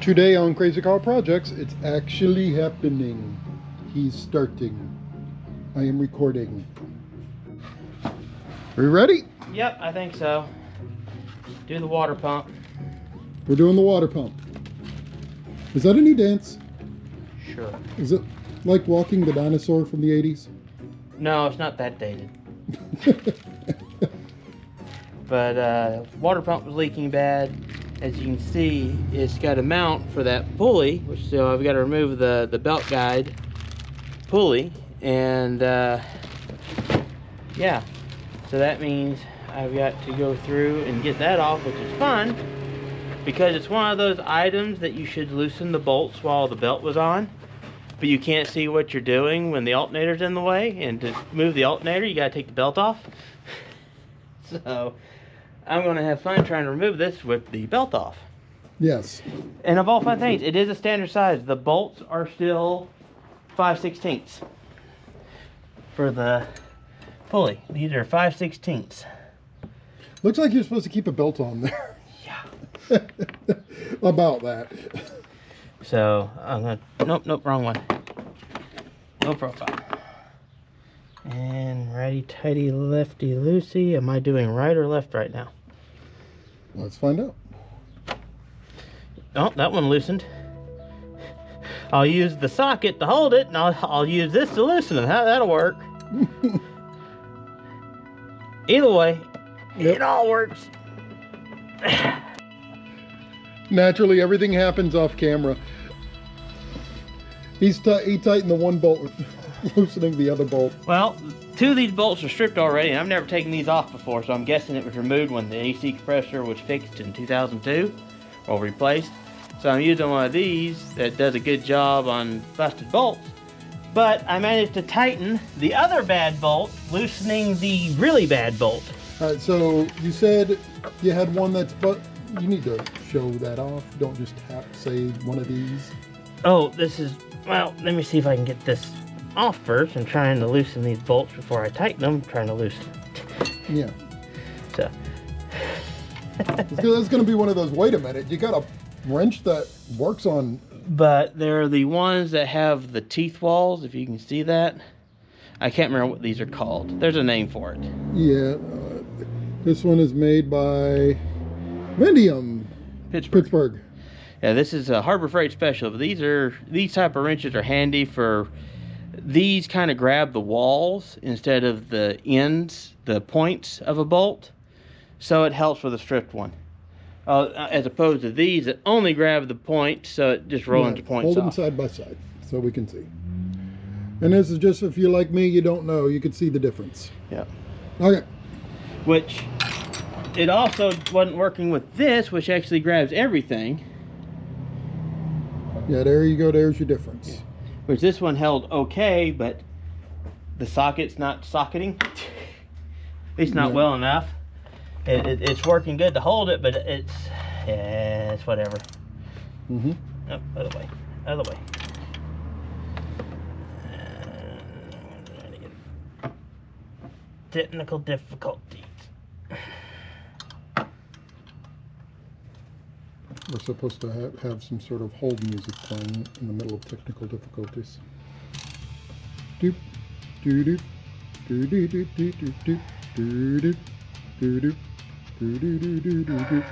Today on Crazy Car Projects, it's actually happening. He's starting. I am recording. Are you ready? Yep, I think so. Do the water pump. We're doing the water pump. Is that a new dance? Sure. Is it like walking the dinosaur from the 80s? No, it's not that dated. But water pump was leaking bad. As you can see, it's got a mount for that pulley, which so I've got to remove the belt guide pulley, and yeah, so that means I've got to go through and get that off, which is fun because it's one of those items that you should loosen the bolts while the belt was on, but you can't see what you're doing when the alternator's in the way, and to move the alternator you got to take the belt off. So I'm going to have fun trying to remove this with the belt off. Yes. And of all fun things, it is a standard size. The bolts are still 5/16 for the pulley. These are 5/16. Looks like you're supposed to keep a belt on there. Yeah. About that. So I'm gonna, nope, wrong one. No profile. And righty tighty, lefty loosey. Am I doing right or left right now? Let's find out. Oh, that one loosened. I'll use the socket to hold it, and I'll use this to loosen it. That'll work. Either way, Yep. It all works. Naturally, everything happens off camera. He tightened the one bolt, loosening the other bolt. Well, two of these bolts are stripped already, and I've never taken these off before, so I'm guessing it was removed when the AC compressor was fixed in 2002 or replaced. So I'm using one of these that does a good job on busted bolts. But I managed to tighten the other bad bolt, loosening the really bad bolt. All right, so you said you had one that's, but you need to show that off. Don't just say one of these. Oh, this is, well, let me see if I can get this off first. I'm trying to loosen these bolts before I tighten them. I'm trying to loosen. Yeah. So. That's going to be one of those, wait a minute, you got a wrench that works on. But they're the ones that have the teeth walls, if you can see that. I can't remember what these are called. There's a name for it. Yeah. This one is made by Vendium, Pittsburgh. Yeah, this is a Harbor Freight special. But these type of wrenches are handy for, these kind of grab the walls instead of the ends, the points of a bolt. So it helps with a stripped one. As opposed to these that only grab the point, so it just rolls the points off. Hold them side by side so we can see. And this is just, if you're like me, you don't know, you can see the difference. Yeah. Okay. Which, it also wasn't working with this, which actually grabs everything. Yeah, there you go, there's your difference. Yeah. Which this one held okay, but the socket's not socketing. At least not well enough. It's working good to hold it, but it's whatever. Mm-hmm. Oh, other way. Other way. Technical difficulties. We're supposed to have some sort of hold music playing in the middle of technical difficulties. Doop, doo doop, doo doo doo doo doo doo doo doo doo doo doo doo doo doo.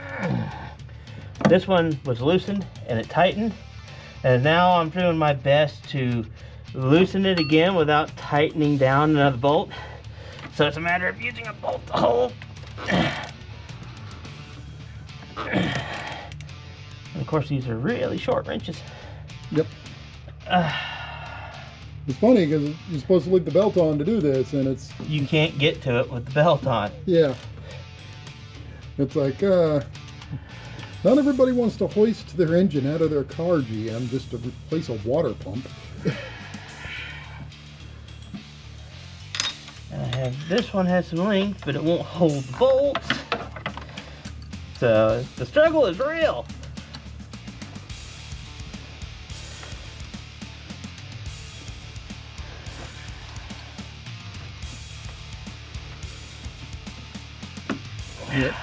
This one was loosened and it tightened, and now I'm doing my best to loosen it again without tightening down another bolt. So it's a matter of using a bolt to hold. And of course, these are really short wrenches. Yep. It's funny because you're supposed to leave the belt on to do this, and it's... You can't get to it with the belt on. Yeah. It's like, not everybody wants to hoist their engine out of their car, GM, just to replace a water pump. This one has some length, but it won't hold the bolts. So the struggle is real. Yep.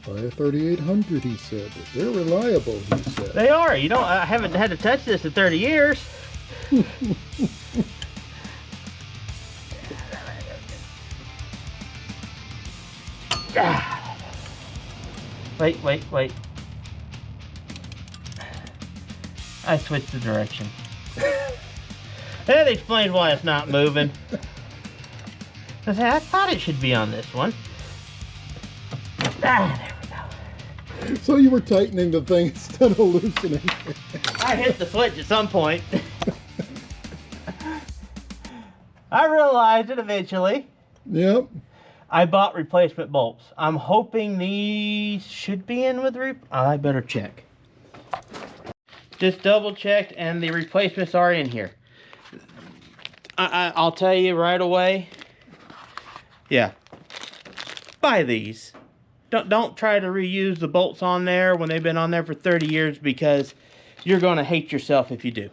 Buy a 3800, he said. They're reliable, he said. They are. You don't. I haven't had to touch this in 30 years. Wait. I switched the direction. That explains why it's not moving. I thought it should be on this one. There we go. So you were tightening the thing instead of loosening. I hit the switch at some point. I realized it eventually. Yep. I bought replacement bolts. I'm hoping these should be in with I better check. Just double checked and the replacements are in here. I'll tell you right away. Yeah. Buy these. Don't try to reuse the bolts on there when they've been on there for 30 years because you're going to hate yourself if you do.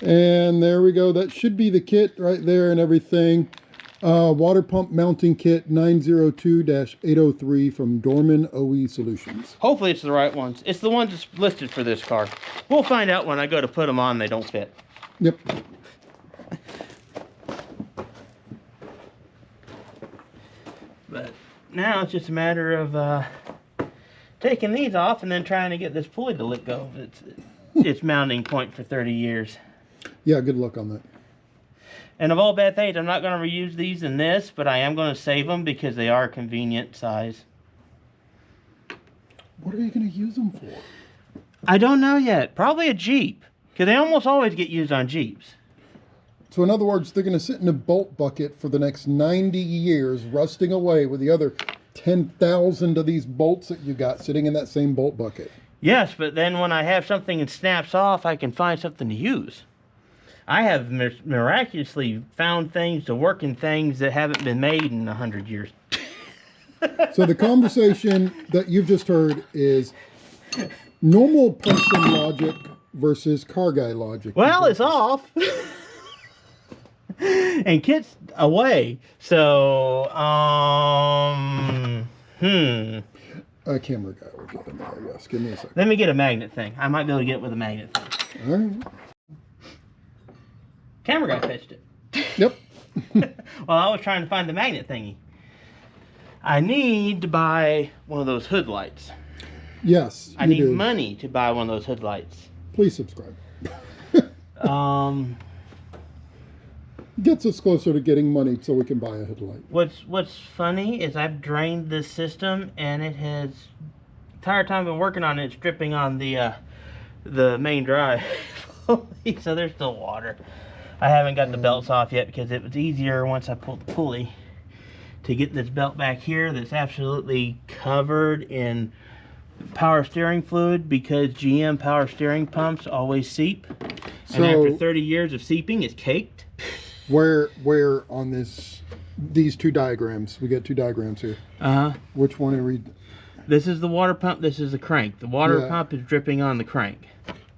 And there we go. That should be the kit right there and everything. Water pump mounting kit 902-803 from Dorman OE Solutions. Hopefully it's the right ones. It's the ones that's listed for this car. We'll find out when I go to put them on, they don't fit. Yep. But now it's just a matter of taking these off and then trying to get this pulley to let go. It's mounting point for 30 years. Yeah, good luck on that. And of all bad things, I'm not going to reuse these in this, but I am going to save them because they are convenient size. What are you going to use them for? I don't know yet. Probably a Jeep, because they almost always get used on Jeeps. So in other words, they're going to sit in a bolt bucket for the next 90 years, rusting away with the other 10,000 of these bolts that you got sitting in that same bolt bucket. Yes, but then when I have something and snaps off, I can find something to use. I have miraculously found things to work in things that haven't been made in 100 years. So the conversation that you've just heard is normal person logic versus car guy logic. Well, it's off. And Kit's away. So, A camera guy will get them there, yes. Give me a second. Let me get a magnet thing. I might be able to get it with a magnet thing. All right. Camera guy fetched it. Yep. Well, I was trying to find the magnet thingy. I need to buy one of those hood lights. Yes, I need money to buy one of those hood lights. Please subscribe. Gets us closer to getting money so we can buy a headlight. What's funny is I've drained this system and it has, the entire time I've been working on it, it's dripping on the main drive. So there's still water. I haven't got the belts off yet because it was easier once I pulled the pulley to get this belt back here that's absolutely covered in power steering fluid because GM power steering pumps always seep. And after 30 years of seeping, it's caked. Where on these two diagrams? We got two diagrams here. Which one are we? This is the water pump. This is the crank. The water pump is dripping on the crank.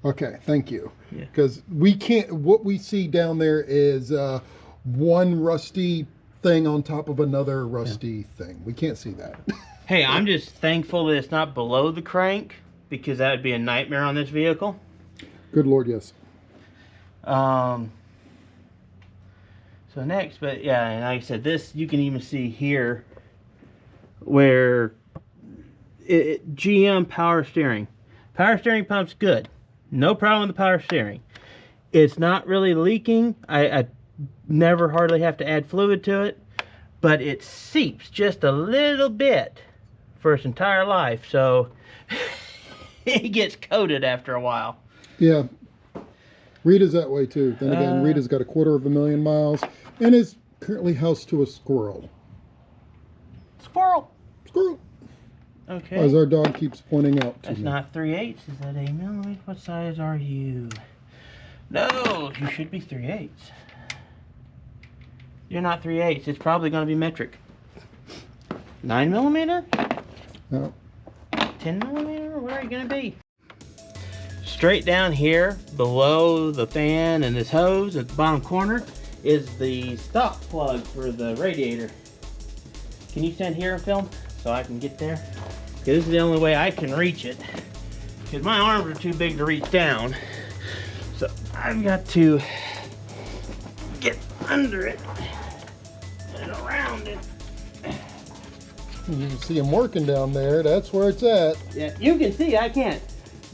Okay, thank you. Yeah. Because we can't. What we see down there is one rusty thing on top of another rusty thing. We can't see that. Hey, I'm just thankful that it's not below the crank because that would be a nightmare on this vehicle. Good Lord, yes. So next, but yeah, and like I said, this you can even see here where GM power steering. Power steering pump's good. No problem with the power steering. It's not really leaking. I never hardly have to add fluid to it, but it seeps just a little bit for its entire life. So it gets coated after a while. Yeah. Rita's that way too. Then again, Rita's got 250,000 miles and is currently housed to a squirrel. Squirrel. Squirrel. Okay. As our dog keeps pointing out to That's me. not 3/8. Is that a millimeter? What size are you? No, you should be 3/8. You're not 3/8. It's probably going to be metric. 9 millimeter? No. 10 millimeter? Where are you going to be? Straight down here, below the fan and this hose at the bottom corner, is the stop plug for the radiator. Can you stand here and film? so I can get there. This is the only way I can reach it, because my arms are too big to reach down. So I've got to get under it and around it. You can see him working down there. That's where it's at. Yeah, you can see, I can't.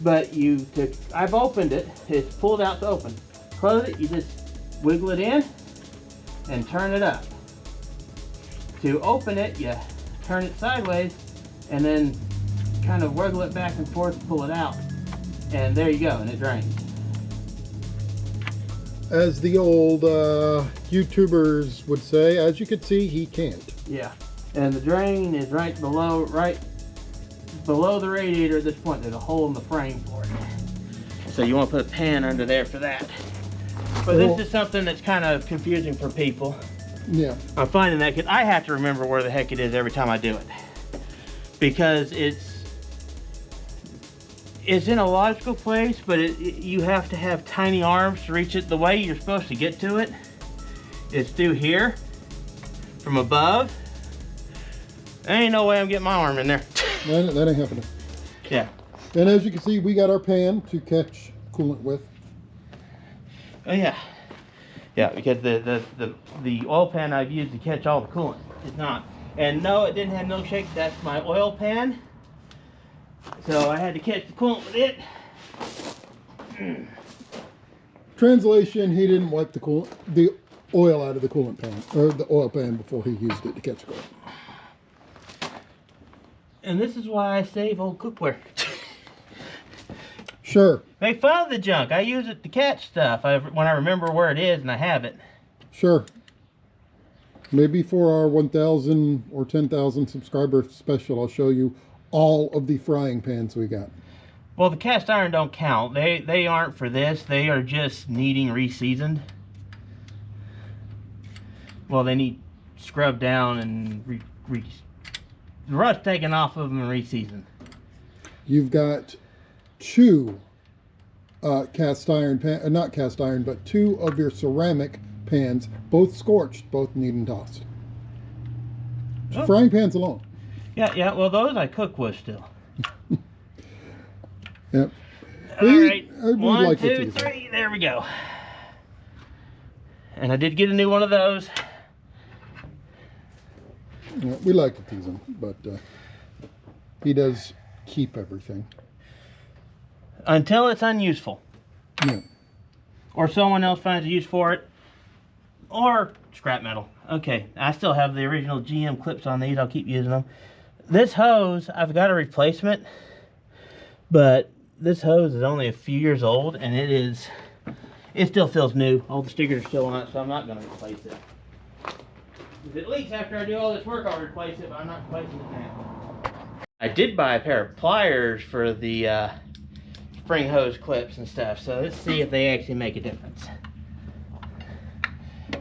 But I've opened it. It's pulled out to open. Close it, you just wiggle it in and turn it up. To open it, you turn it sideways and then kind of wiggle it back and forth, pull it out. And there you go, and it drains. As the old YouTubers would say, as you can see, he can't. Yeah, and the drain is right below the radiator at this point. There's a hole in the frame for it. So you want to put a pan under there for that. But this is something that's kind of confusing for people. Yeah. I'm finding that because I have to remember where the heck it is every time I do it. Because it's in a logical place, but you have to have tiny arms to reach it. The way you're supposed to get to it is through here, from above. There ain't no way I'm getting my arm in there. That ain't happening. Yeah. And as you can see, we got our pan to catch coolant with. Oh yeah. Yeah, because the oil pan I've used to catch all the coolant is not. And no, it didn't have milkshake. That's my oil pan. So I had to catch the coolant with it. Translation: he didn't wipe the oil out of the coolant pan, or the oil pan, before he used it to catch coolant. And this is why I save old cookware. Sure. Make fun of the junk. I use it to catch stuff when I remember where it is and I have it. Sure. Maybe for our 1,000 or 10,000 subscriber special, I'll show you all of the frying pans we got. Well, the cast iron don't count. They aren't for this. They are just needing reseasoned. Well, they need scrubbed down and the rust taken off of them and reseasoned. You've got two cast iron pan, not cast iron, but two of your ceramic pans, both scorched, both needing tossed. Oh. Frying pans alone. Yeah. Well, those I cook with still. Yep. All right. One, like two, three. There we go. And I did get a new one of those. Yeah, we like to tease him, but he does keep everything. Until it's unuseful. Yeah. Or someone else finds a use for it. Or scrap metal. Okay, I still have the original GM clips on these. I'll keep using them. This hose, I've got a replacement. But this hose is only a few years old, and it still feels new. All the stickers are still on it, so I'm not going to replace it. If it leaks after I do all this work, I'll replace it, but I'm not replacing it now. I did buy a pair of pliers for the spring hose clips and stuff, so let's see if they actually make a difference.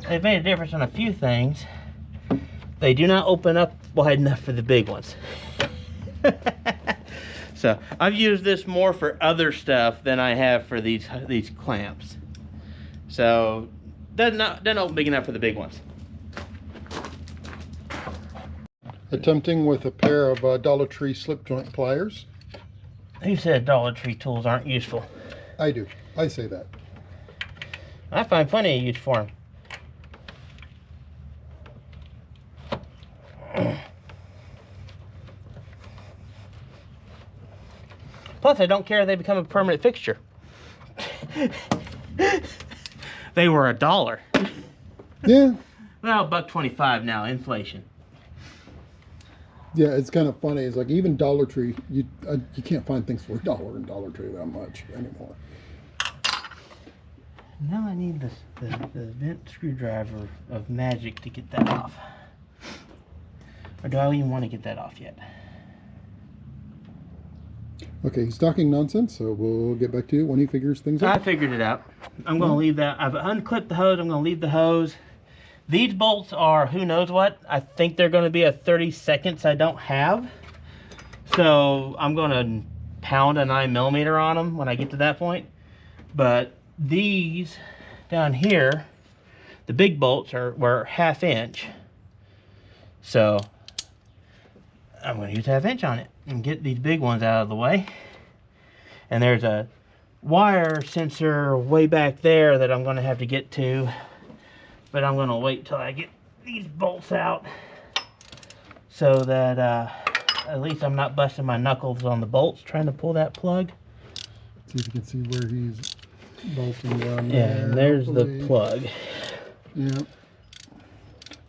They've made a difference on a few things. They do not open up wide enough for the big ones. So I've used this more for other stuff than I have for these clamps. So doesn't open big enough for the big ones. Attempting with a pair of Dollar Tree slip joint pliers. Who said Dollar Tree tools aren't useful? I do. I say that. I find plenty of use for them. Plus, I don't care if they become a permanent fixture. They were $1. Yeah. Well, $1.25 now, inflation. Yeah, it's kind of funny. It's like even Dollar Tree, you can't find things for $1 in Dollar Tree that much anymore. Now I need the vent screwdriver of magic to get that off. Or do I even want to get that off yet? Okay, he's talking nonsense, so we'll get back to you when he figures things out. I figured it out. I'm going to leave that. I've unclipped the hose. I'm going to leave the hose. These bolts are who knows what. I think they're going to be a 30 seconds I don't have. So I'm going to pound a 9mm on them when I get to that point. But these down here, the big bolts were 1/2 inch. So I'm going to use 1/2 inch on it and get these big ones out of the way. And there's a wire sensor way back there that I'm going to have to get to, but I'm going to wait till I get these bolts out so that at least I'm not busting my knuckles on the bolts trying to pull that plug. See if you can see where he's bolting down Yeah, there. and there's the plug. Yeah.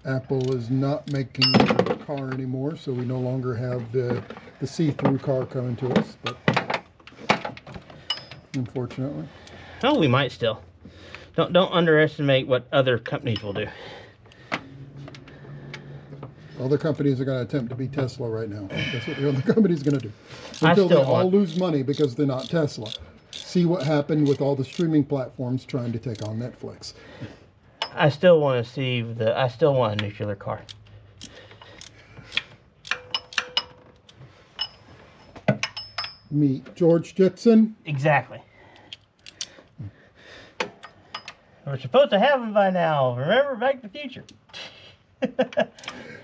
Apple is not making the car anymore, so we no longer have the see-through car coming to us, but unfortunately. Oh, we might still. Don't underestimate what other companies will do. Other companies are going to attempt to be Tesla right now. That's what the other company's going to do. I Until they still all want- lose money because they're not Tesla. See what happened with all the streaming platforms trying to take on Netflix. I still want to see I still want a nuclear car. Meet George Jetson. Exactly. We're supposed to have them by now. Remember Back to the Future?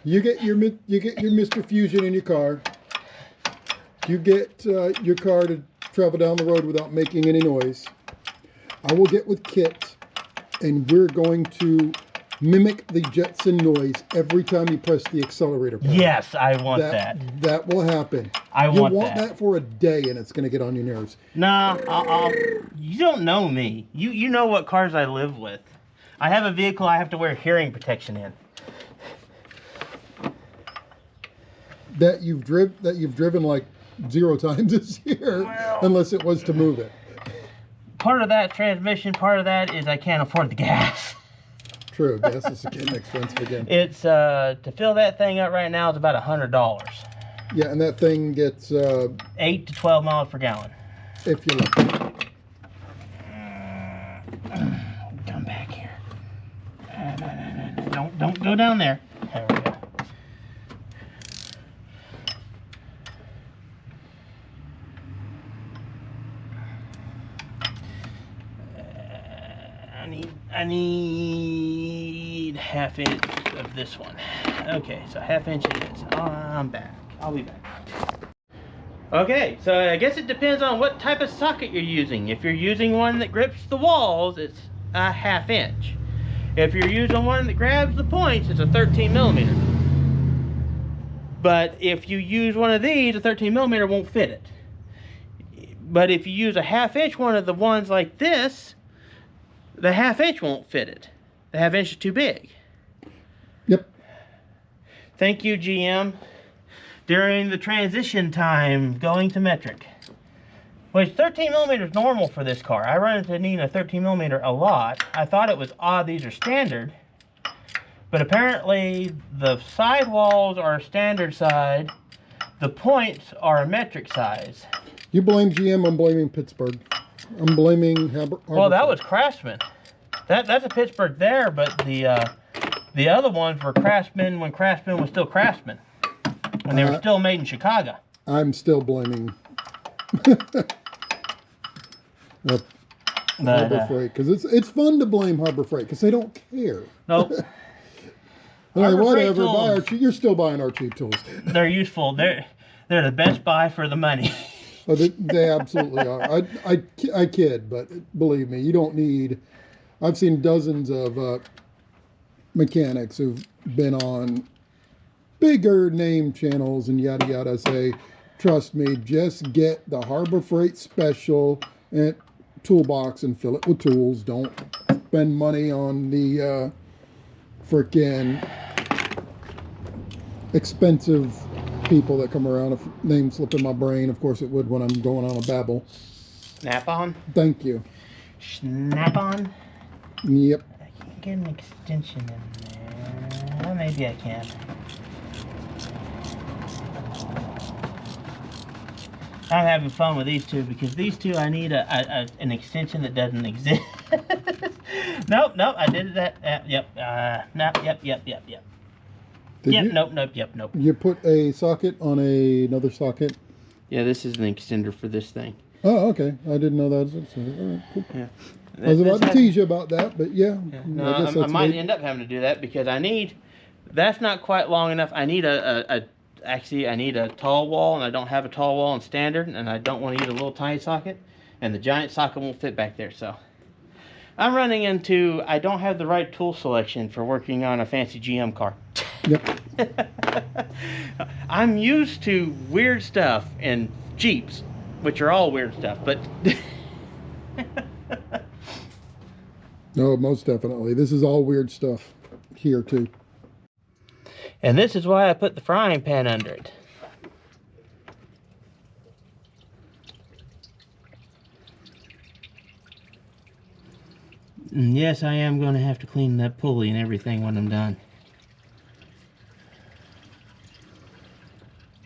You get your Mr. Fusion in your car. You get your car to travel down the road without making any noise. I will get with Kit, and we're going to mimic the Jetson noise every time you press the accelerator pedal. Yes, I want that. That will happen. You'll want that for a day, and it's going to get on your nerves. Nah, you don't know me. You know what cars I live with. I have a vehicle I have to wear hearing protection in. That you've driven like 0 times this year, Well, unless it was to move it. Part of that transmission, part of that is I can't afford the gas. True, gas is getting expensive again. It's to fill that thing up right now is about $100. Yeah, and that thing gets 8 to 12 miles per gallon. if you're lucky. Come back here. No. Don't go down there. There we go. I need 1/2 inch of this one. Okay, so 1/2 inch it is. I'm back. I'll be back. Okay, so I guess it depends on what type of socket you're using. If you're using one that grips the walls, it's a 1/2 inch. If you're using one that grabs the points, it's a 13 millimeter. But if you use one of these, a 13 millimeter won't fit it. But if you use a 1/2 inch one of the ones like this, the 1/2 inch won't fit it. The 1/2 inch is too big. Yep. Thank you, GM. During the transition time going to metric. Which 13 millimeter is normal for this car. I run into needing a 13 millimeter a lot. I thought it was odd these are standard. But apparently the sidewalls are standard side. The points are a metric size. You blame GM, I'm blaming Pittsburgh. I'm blaming Well, that was Craftsman. That's a Pittsburgh there, but the other ones were Craftsman when Craftsman was still Craftsman. When they were still made in Chicago. I'm still blaming Harbor Freight, because it's fun to blame Harbor Freight because they don't care. Nope. Like, Harbor Freight whatever, buy tools. you're still buying our cheap tools. They're useful. They're the best buy for the money. Oh, they absolutely are. I kid, but believe me, you don't need. I've seen dozens of mechanics who've been on bigger name channels and yada yada say, trust me, just get the Harbor Freight special and toolbox and fill it with tools. Don't spend money on the frickin' expensive people that come around. If name slip in my brain, of course it would when I'm going on a babble. Snap-on? Thank you. Snap-on? Yep. I can't get an extension in there. Well, maybe I can. I'm having fun with these two because these two I need an extension that doesn't exist. Nope, I did that. Yep. Yep. Nope. You put a socket on another socket? Yeah, this is an extender for this thing. Oh, okay. I didn't know that. All right, cool. Yeah. I was about to tease you about that, but yeah. No, I might end up having to do that because I need. That's not quite long enough. I need a actually I need a tall wall, and I don't have a tall wall in standard, and I don't want to use a little tiny socket, and the giant socket won't fit back there. So I'm running into, I don't have the right tool selection for working on a fancy GM car. Yep. I'm used to weird stuff in Jeeps, which are all weird stuff, but No, most definitely. This is all weird stuff here too. and this is why I put the frying pan under it. And yes, I am going to have to clean that pulley and everything when I'm done.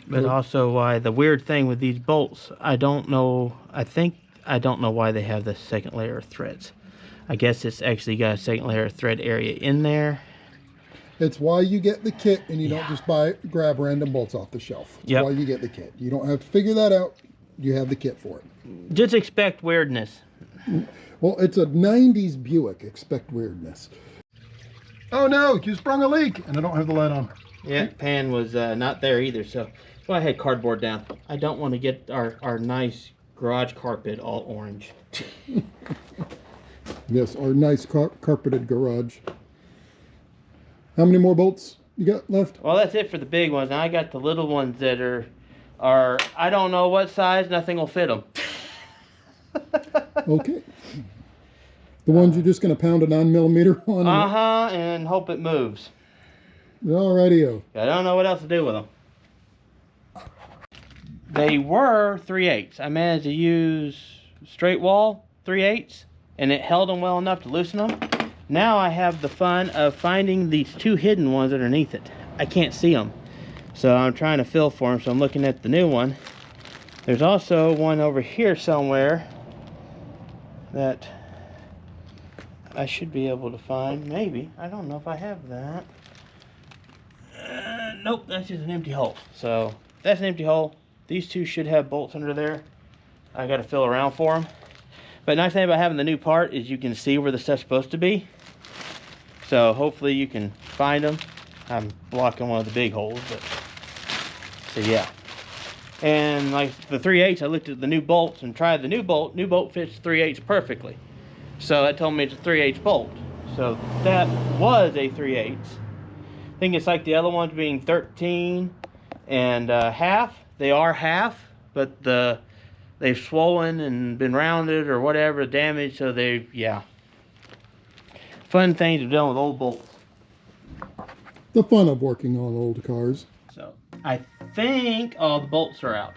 But also why the weird thing with these bolts, I don't know why they have the second layer of threads. I guess it's actually got a second layer of thread area in there. It's why you get the kit and you don't just grab random bolts off the shelf. It's why you get the kit. You don't have to figure that out. You have the kit for it. Just expect weirdness. Well, it's a 90s Buick. Expect weirdness. Oh no, you sprung a leak and I don't have the light on. Yeah, pan was not there either, so that's why I had cardboard down. I don't want to get our nice garage carpet all orange. Yes, our nice carpeted garage. How many more bolts you got left? Well, that's it for the big ones. Now I got the little ones that are I don't know what size, nothing will fit them. Okay. The ones you're just going to pound a 9mm on? Uh-huh, and hope it moves. Alrighty-o. I don't know what else to do with them. They were 3/8. I managed to use straight wall 3/8, and it held them well enough to loosen them. Now I have the fun of finding these two hidden ones underneath it. I can't see them, so I'm trying to feel for them, so I'm looking at the new one. There's also one over here somewhere that I should be able to find, maybe. I don't know if I have that. Nope, that's just an empty hole. So that's an empty hole. These two should have bolts under there. I got to feel around for them. But nice thing about having the new part is you can see where the stuff's supposed to be. So hopefully you can find them. I'm blocking one of the big holes, but so yeah. And like the 3/8, I looked at the new bolts and tried the new bolt. New bolt fits 3/8 perfectly. So that told me it's a 3/8 bolt. So that was a 3/8. I think it's like the other ones being 13 and half. They are half, but they've swollen and been rounded or whatever, damaged. So yeah. Fun things to do with old bolts. The fun of working on old cars. So I think all the bolts are out.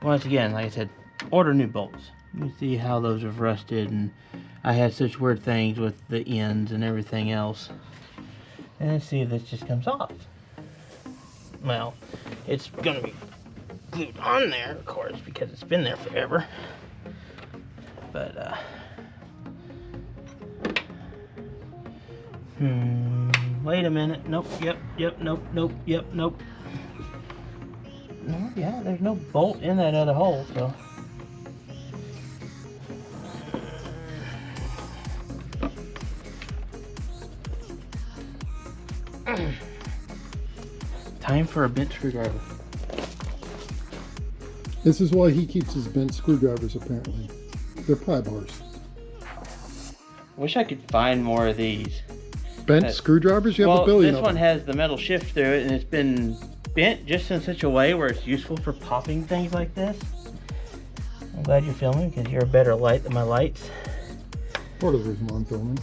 Once again, like I said, order new bolts. You see how those have rusted, and I had such weird things with the ends and everything else. And let's see if this just comes off. Well, it's gonna be glued on there, of course, because it's been there forever. But wait a minute. Nope. Yep. Nope. Yep. Nope. No, yeah, there's no bolt in that other hole, so. Time for a bent screwdriver. This is why he keeps his bent screwdrivers, apparently. They're pry bars. Wish I could find more of these. Bent screwdrivers? You have a billion this of one them. has the metal shift through it, and it's been bent just in such a way where it's useful for popping things like this. I'm glad you're filming, because you're a better light than my lights. Part of the reason why I'm filming.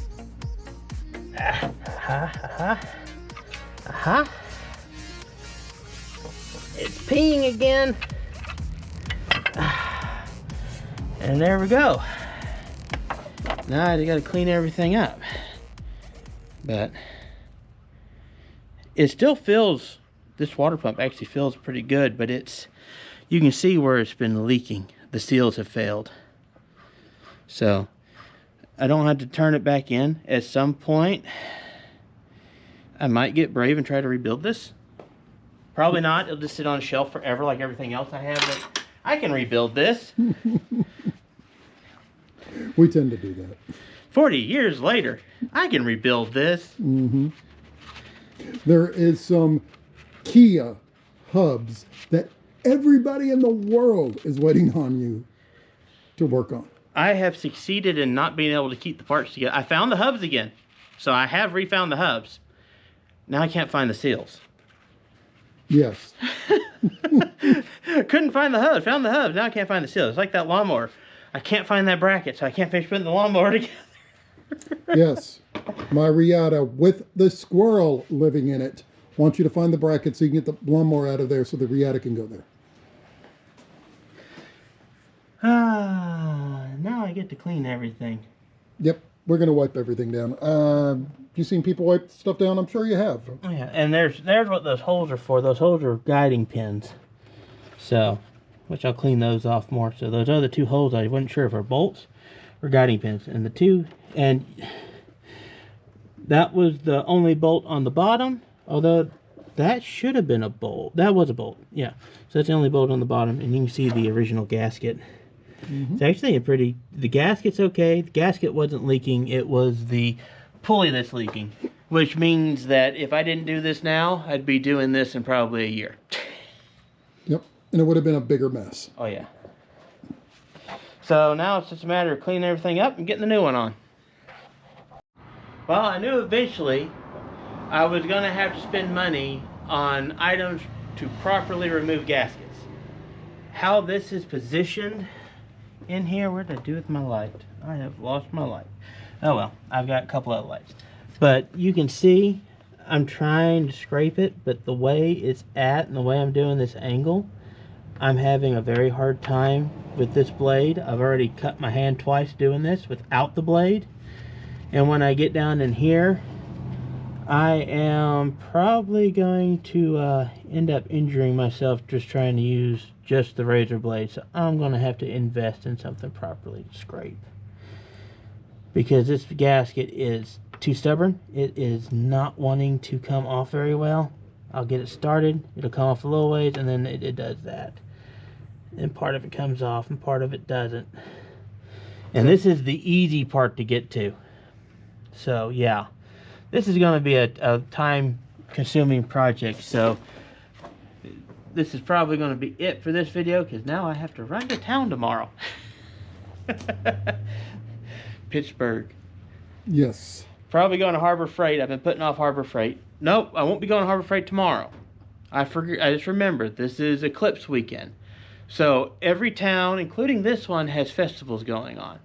It's peeing again. And there we go. Now I gotta clean everything up. But it still feels, this water pump actually feels pretty good, but you can see where it's been leaking. The seals have failed. So I don't have to turn it back in. At some point, I might get brave and try to rebuild this. Probably not. It'll just sit on a shelf forever like everything else I have, but I can rebuild this. We tend to do that. 40 years later, I can rebuild this. Mm-hmm. There is some Kia hubs that everybody in the world is waiting on you to work on. I have succeeded in not being able to keep the parts together. I found the hubs again. So I have refound the hubs. Now I can't find the seals. Yes. Couldn't find the hubs. Found the hubs. Now I can't find the seals. It's like that lawnmower. I can't find that bracket, so I can't finish putting the lawnmower together. Yes. My Riata with the squirrel living in it. Want you to find the bracket so you can get the lawnmower out of there so the Riata can go there. Now I get to clean everything. Yep. We're going to wipe everything down. You seen people wipe stuff down? I'm sure you have. Oh, yeah, and there's what those holes are for. Those holes are guiding pins. So, which I'll clean those off more. So those other two holes, I wasn't sure if are bolts or guiding pins. And the two, and that was the only bolt on the bottom. Although that should have been a bolt. That was a bolt, yeah. So that's the only bolt on the bottom, and you can see the original gasket. It's actually a pretty, the gasket's okay. The gasket wasn't leaking. It was the pulley that's leaking, which means that if I didn't do this now, I'd be doing this in probably a year. Yep, and it would have been a bigger mess. Oh yeah. So now it's just a matter of cleaning everything up and getting the new one on. Well, I knew eventually I was going to have to spend money on items to properly remove gaskets. How this is positioned in here, what did I do with my light? I have lost my light. Oh well, I've got a couple other lights. But you can see I'm trying to scrape it, but the way it's at and the way I'm doing this angle, I'm having a very hard time with this blade. I've already cut my hand twice doing this without the blade. And when I get down in here, I am probably going to end up injuring myself just trying to use just the razor blade. So I'm going to have to invest in something properly to scrape. Because this gasket is too stubborn. It is not wanting to come off very well. I'll get it started. It'll come off a little ways and then it does that. And part of it comes off and part of it doesn't. And this is the easy part to get to. So yeah. This is going to be a time-consuming project, so this is probably going to be it for this video, because now I have to run to town tomorrow. Pittsburgh. Yes. Probably going to Harbor Freight. I've been putting off Harbor Freight. Nope, I won't be going to Harbor Freight tomorrow. I just remembered, this is Eclipse weekend. So every town, including this one, has festivals going on.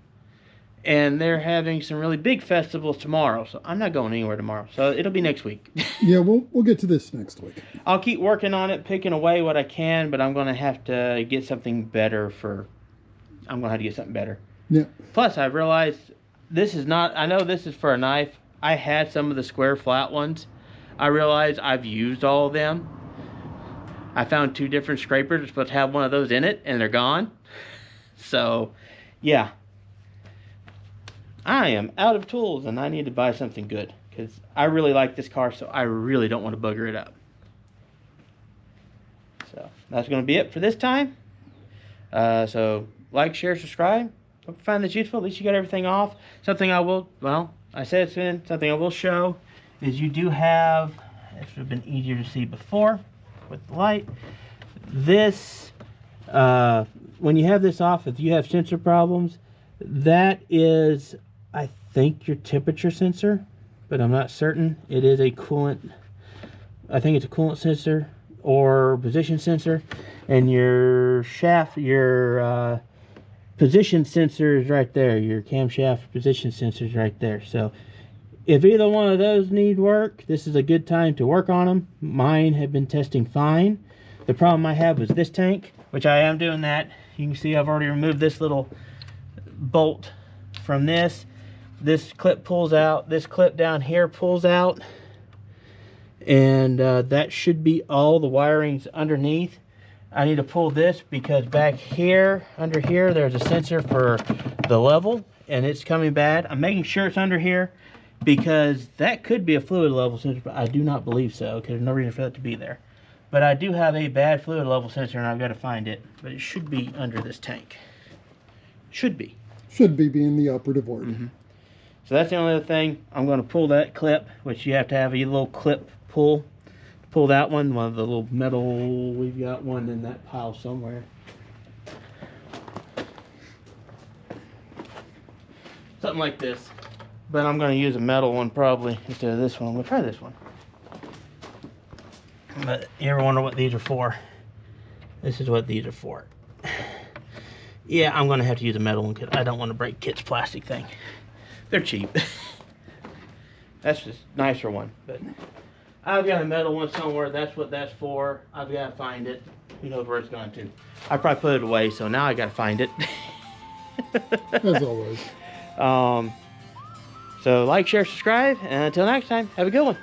And they're having some really big festivals tomorrow, so I'm not going anywhere tomorrow. So it'll be next week. Yeah, we'll get to this next week. I'll keep working on it, picking away what I can, but I'm going to have to get something better I'm going to have to get something better. Yeah. Plus, I realized this is not, I know this is for a knife. I had some of the square flat ones. I realized I've used all of them. I found 2 different scrapers. They're supposed to have one of those in it, and they're gone. So, yeah. I am out of tools and I need to buy something good because I really like this car, so I really don't want to bugger it up. So that's going to be it for this time. So like, share, subscribe. Hope you find this useful. At least you got everything off. Something I will, well, I said it's in, something I will show is you do have, this would have been easier to see before with the light. This, when you have this off, if you have sensor problems, that is, I think, your temperature sensor, but I'm not certain. It is a coolant, I think it's a coolant sensor or position sensor, and your shaft, your position sensor is right there. Your camshaft position sensor is right there. So if either one of those need work, this is a good time to work on them. Mine have been testing fine. The problem I have was this tank, which I am doing that. You can see I've already removed this little bolt from this. This clip pulls out. This clip down here pulls out. And that should be all the wirings underneath. I need to pull this because back here, under here, there's a sensor for the level, and it's coming bad. I'm making sure it's under here because that could be a fluid level sensor, but I do not believe so because there's no reason for that to be there. But I do have a bad fluid level sensor, and I've got to find it. But it should be under this tank. Should be. Should be being the operative word. Mm-hmm. So that's the only other thing. I'm going to pull that clip, which you have to have a little clip pull to pull that one of the little metal. We've got one in that pile somewhere. Something like this. But I'm going to use a metal one probably instead of this one. I'm going to try this one. But you ever wonder what these are for? This is what these are for. Yeah, I'm going to have to use a metal one because I don't want to break Kit's plastic thing. They're cheap. That's just a nicer one. But I've got a metal one somewhere. That's what that's for. I've got to find it. Who knows where it's gone to. I probably put it away, so now I got to find it. As always. So like, share, subscribe, and until next time, have a good one.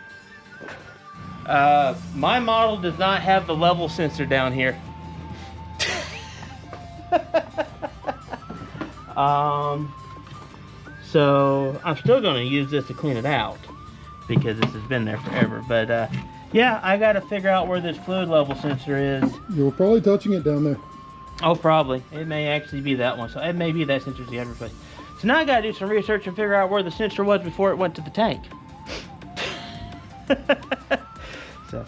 My model does not have the level sensor down here. So I'm still going to use this to clean it out because this has been there forever. But yeah, I got to figure out where this fluid level sensor is. You were probably touching it down there. Oh, probably. It may actually be that one. So it may be that sensor the other place. So now I got to do some research and figure out where the sensor was before it went to the tank. So,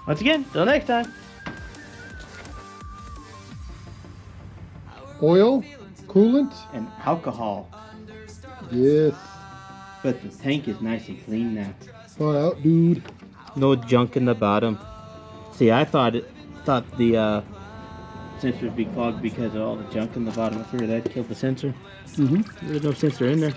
once again, till next time. Oil, coolant, And alcohol. yes. But the tank is nice and clean now. Far out, dude. No junk in the bottom. See, I thought the sensor would be clogged because of all the junk in the bottom. I figured that'd kill the sensor. Mm-hmm. There's no sensor in there.